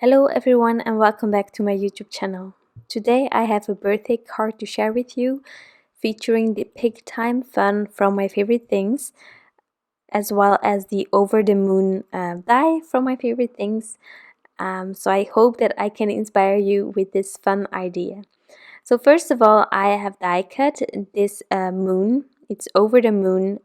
Hello everyone and welcome back to my YouTube channel. Today I have a birthday card to share with you featuring the Pig Time Fun from My Favorite Things, as well as the Over the Moon die from My Favorite Things. So I hope that I can inspire you with this fun idea. So first of all, I have die cut this moon. It's Over the Moon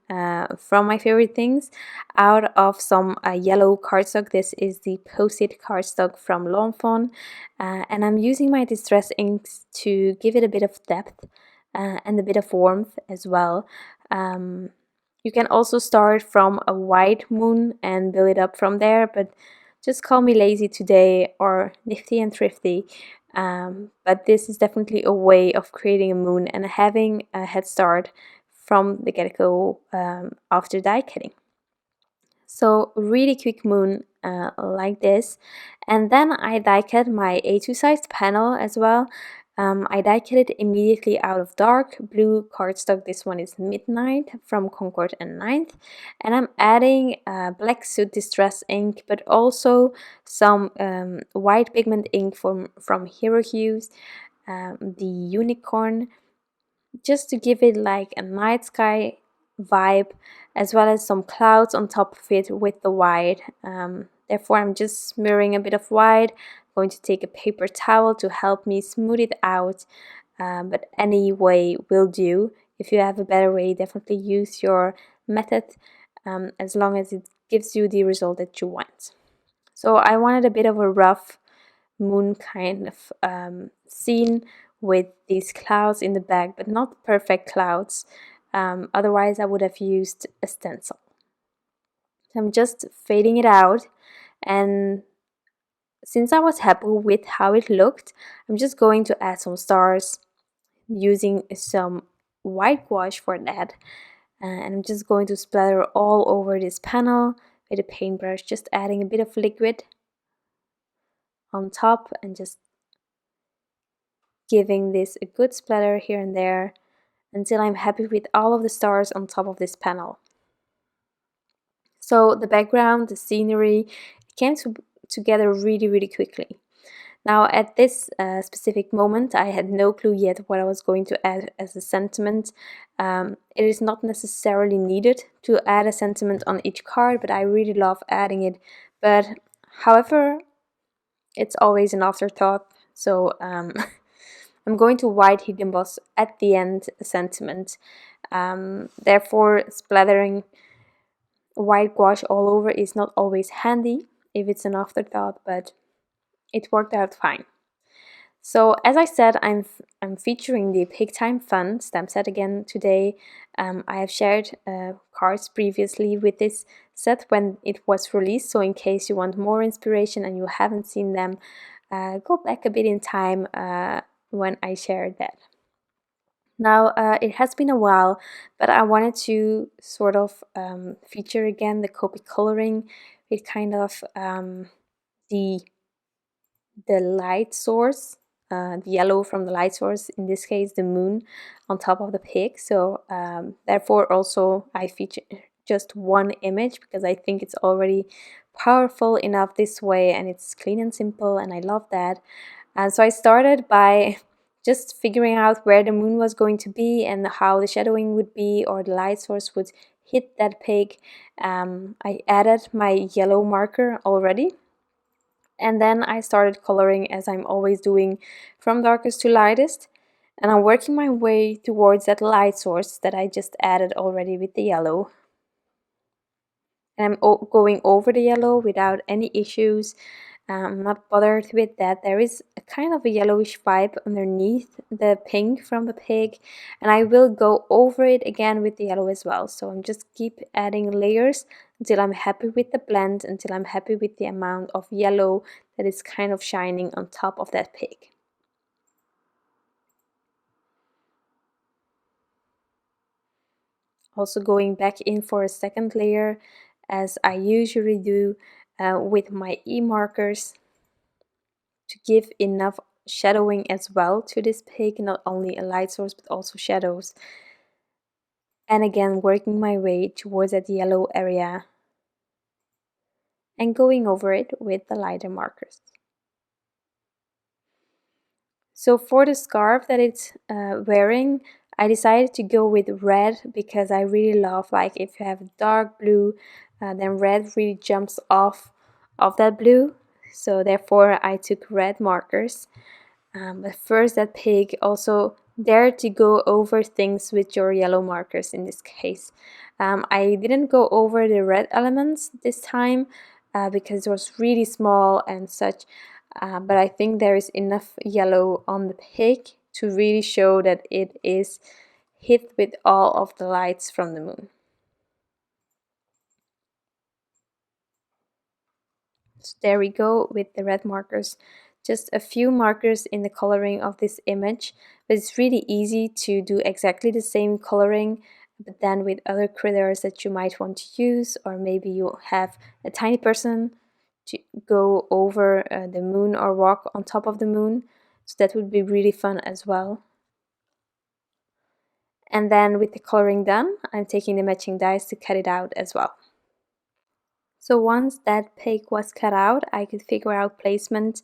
from My Favorite Things out of some yellow cardstock. This is the Post-it cardstock from Fawn, and I'm using my distress inks to give it a bit of depth and a bit of warmth as well. You can also start from a white moon and build it up from there, but just call me lazy today or nifty and thrifty. But this is definitely a way of creating a moon and having a head start from the get-go after die cutting. So really quick moon like this, and then I die cut my A2 sized panel as well. I die cut it immediately out of dark blue cardstock. This one is Midnight from Concord and 9th, and I'm adding black Soot distress ink, but also some white pigment ink from Hero Hues, the Unicorn, just to give it like a night sky vibe, as well as some clouds on top of it with the white. Therefore I'm just smearing a bit of white. I'm going to take a paper towel to help me smooth it out, but any way will do. If you have a better way, definitely use your method, as long as it gives you the result that you want. So I wanted a bit of a rough moon kind of scene with these clouds in the back, but not perfect clouds. Otherwise I would have used a stencil. So I'm just fading it out, and since I was happy with how it looked, I'm just going to add some stars using some white gouache for that. And I'm just going to splatter all over this panel with a paintbrush, just adding a bit of liquid on top and just giving this a good splatter here and there until I'm happy with all of the stars on top of this panel. So the background, the scenery, it came together really quickly. Now at this specific moment I had no clue yet what I was going to add as a sentiment. It is not necessarily needed to add a sentiment on each card, but I really love adding it. But however, it's always an afterthought, so I'm going to white heat emboss at the end a sentiment. Therefore splattering white gouache all over is not always handy if it's an afterthought, but it worked out fine. So as I said, I'm featuring the Pig Time Fun stamp set again today. I have shared cards previously with this set when it was released, so in case you want more inspiration and you haven't seen them, go back a bit in time when I shared that. Now it has been a while, but I wanted to sort of feature again the Copic coloring with kind of the light source, the yellow from the light source, in this case the moon, on top of the pig. So therefore also I feature just one image because I think it's already powerful enough this way, and it's clean and simple, and I love that. And so I started by just figuring out where the moon was going to be and how the shadowing would be, or the light source would hit that pig. I added my yellow marker already, and then I started coloring as I'm always doing, from darkest to lightest, and I'm working my way towards that light source that I just added already with the yellow. And I'm going over the yellow without any issues. I'm not bothered with that. There is a kind of a yellowish vibe underneath the pink from the pig, and I will go over it again with the yellow as well. So I'm just keep adding layers until I'm happy with the blend, until I'm happy with the amount of yellow that is kind of shining on top of that pig. Also going back in for a second layer, as I usually do with my e-markers, to give enough shadowing as well to this pig, not only a light source but also shadows. And again, working my way towards that yellow area and going over it with the lighter markers. So for the scarf that it's wearing, I decided to go with red because I really love, like, if you have dark blue, then red really jumps off of that blue. So therefore I took red markers. But first, that pig also dared to go over things with your yellow markers in this case. I didn't go over the red elements this time because it was really small and such, but I think there is enough yellow on the pig to really show that it is hit with all of the lights from the moon. So there we go with the red markers. Just a few markers in the coloring of this image, but it's really easy to do exactly the same coloring, but then with other critters that you might want to use, or maybe you have a tiny person to go over the moon or walk on top of the moon. So that would be really fun as well. And then with the coloring done, I'm taking the matching dies to cut it out as well. So once that pig was cut out, I could figure out placement,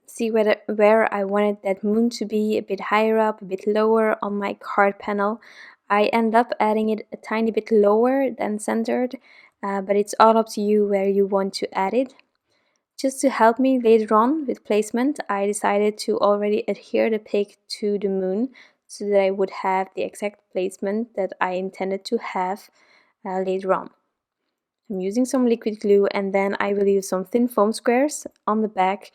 see where I wanted that moon to be, a bit higher up, a bit lower on my card panel. I end up adding it a tiny bit lower than centered, but it's all up to you where you want to add it. Just to help me later on with placement, I decided to already adhere the pig to the moon so that I would have the exact placement that I intended to have later on. I'm using some liquid glue, and then I will use some thin foam squares on the back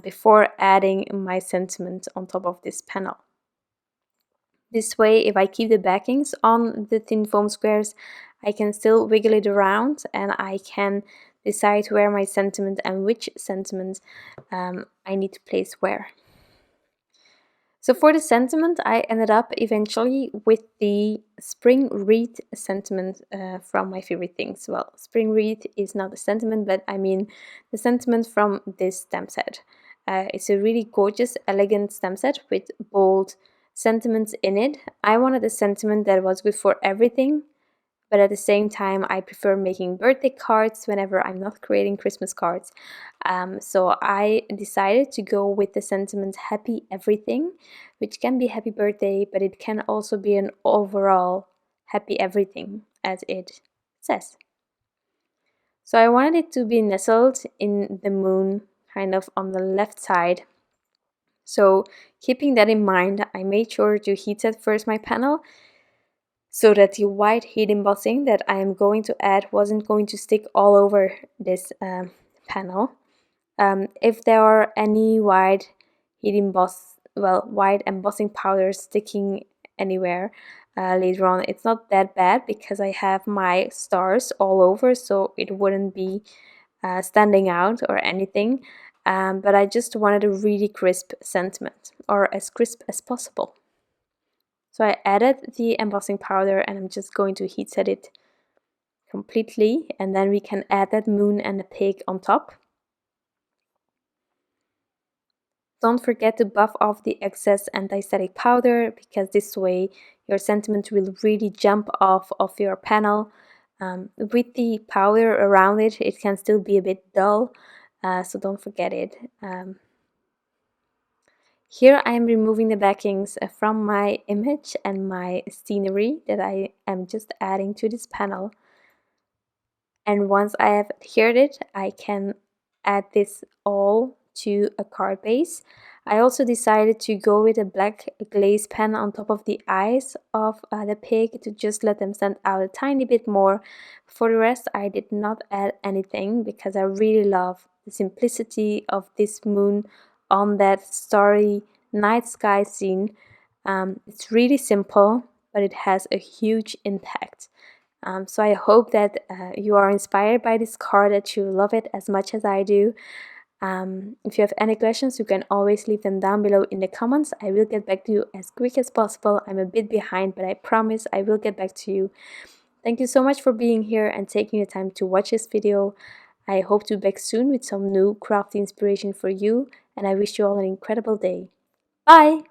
before adding my sentiment on top of this panel. This way, if I keep the backings on the thin foam squares, I can still wiggle it around and I can decide where my sentiment and which sentiment I need to place where. So for the sentiment, I ended up eventually with the Spring Wreath sentiment from my favorite things. Well, Spring Wreath is not a sentiment, but I mean the sentiment from this stamp set. It's a really gorgeous, elegant stamp set with bold sentiments in it. I wanted a sentiment that was good for everything, but at the same time I prefer making birthday cards whenever I'm not creating Christmas cards. So I decided to go with the sentiment happy everything, which can be happy birthday, but it can also be an overall happy everything, as it says. So I wanted it to be nestled in the moon, kind of on the left side. So keeping that in mind, I made sure to heat set first my panel so that the white heat embossing that I am going to add wasn't going to stick all over this panel. If there are any white embossing powder sticking anywhere later on, it's not that bad because I have my stars all over, so it wouldn't be standing out or anything. But I just wanted a really crisp sentiment, or as crisp as possible. So I added the embossing powder and I'm just going to heat set it completely, and then we can add that moon and the pig on top. Don't forget to buff off the excess anti-static powder, because this way your sentiment will really jump off of your panel. With the powder around it, it can still be a bit dull, so don't forget it. Here I am removing the backings from my image and my scenery that I am just adding to this panel. And once I have adhered it, I can add this all to a card base. I also decided to go with a black glaze pen on top of the eyes of the pig to just let them stand out a tiny bit more. For the rest, I did not add anything because I really love the simplicity of this moon on that starry night sky scene. It's really simple, but it has a huge impact. So I hope that you are inspired by this card, that you love it as much as I do. If you have any questions, you can always leave them down below in the comments. I will get back to you as quick as possible. I'm a bit behind, but I promise I will get back to you. Thank you so much for being here and taking the time to watch this video. I hope to be back soon with some new crafty inspiration for you, and I wish you all an incredible day. Bye!